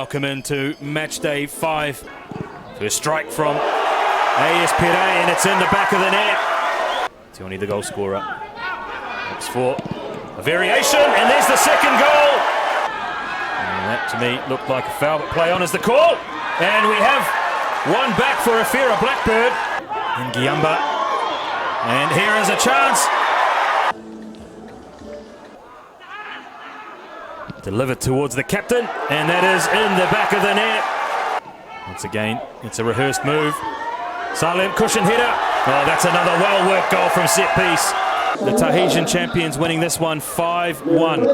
welcome into match day 5. First strike from AS Pirae, and it's in the back of the net. Tioni, the goal scorer, hopes for a variation, and there's the second goal. And that to me looked like a foul, but play on is the call. And we have one back for Ifira Blackbird in Giamba. And here is a chance. Delivered towards the captain, and that is in the back of the net. Once again, it's a rehearsed move. Silent cushion header. Oh, that's another well-worked goal from set piece. The Tahitian champions winning this one 5-1.